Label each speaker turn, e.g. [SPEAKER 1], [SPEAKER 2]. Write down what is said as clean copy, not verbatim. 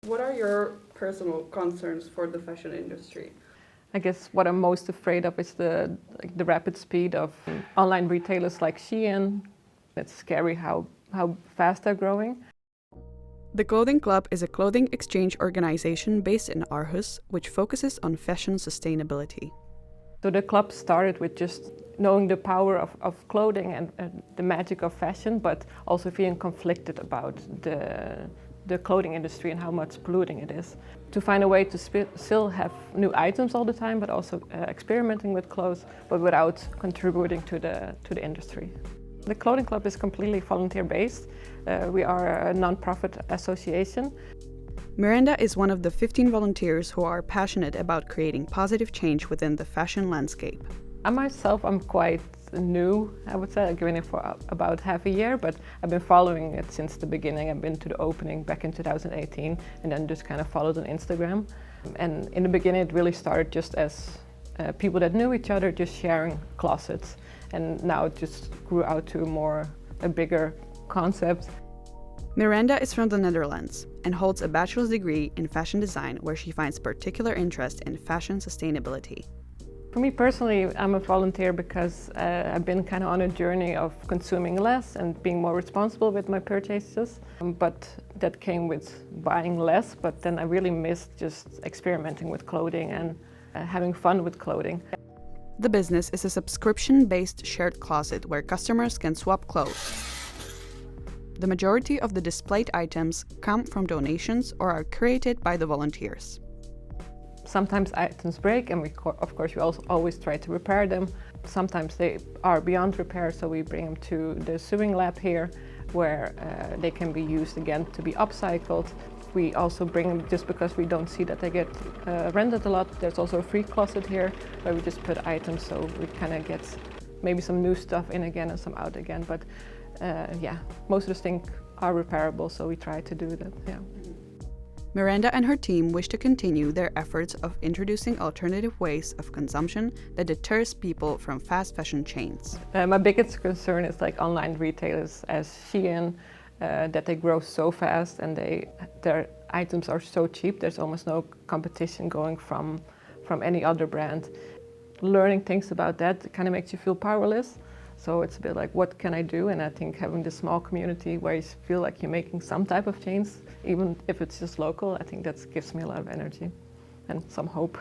[SPEAKER 1] What are your personal concerns for the fashion industry?
[SPEAKER 2] I guess what I'm most afraid of is the rapid speed of online retailers like Shein. It's scary how fast they're growing.
[SPEAKER 3] The Clothing Club is a clothing exchange organization based in Aarhus, which focuses on fashion sustainability.
[SPEAKER 2] So the club started with just knowing the power of clothing and the magic of fashion, but also feeling conflicted about the clothing industry and how much polluting it is. To find a way to still have new items all the time, but also experimenting with clothes, but without contributing to the industry. The Clothing Club is completely volunteer-based. We are a non-profit association.
[SPEAKER 3] Miranda is one of the 15 volunteers who are passionate about creating positive change within the fashion landscape.
[SPEAKER 2] I myself, I'm quite new, I would say. I've been here for about half a year, but I've been following it since the beginning. I've been to the opening back in 2018 and then just kind of followed on Instagram. And in the beginning, it really started just as people that knew each other just sharing closets. And now it just grew out to a bigger concept.
[SPEAKER 3] Miranda is from the Netherlands and holds a bachelor's degree in fashion design, where she finds particular interest in fashion sustainability.
[SPEAKER 2] For me personally, I'm a volunteer because I've been kind of on a journey of consuming less and being more responsible with my purchases. But that came with buying less, but then I really missed just experimenting with clothing and having fun with clothing.
[SPEAKER 3] The business is a subscription-based shared closet where customers can swap clothes. The majority of the displayed items come from donations or are created by the volunteers.
[SPEAKER 2] Sometimes items break and we also always try to repair them. Sometimes they are beyond repair, so we bring them to the sewing lab here where they can be used again to be upcycled. We also bring them just because we don't see that they get rented a lot. There's also a free closet here where we just put items so we kind of get maybe some new stuff in again and some out again. But yeah, most of the things are repairable, so we try to do that. Yeah.
[SPEAKER 3] Miranda and her team wish to continue their efforts of introducing alternative ways of consumption that deters people from fast fashion chains.
[SPEAKER 2] My biggest concern is like online retailers as Shein, that they grow so fast and their items are so cheap. There's almost no competition going from any other brand. Learning things about that kind of makes you feel powerless. So it's a bit like, what can I do? And I think having this small community where you feel like you're making some type of change, even if it's just local, I think that gives me a lot of energy and some hope.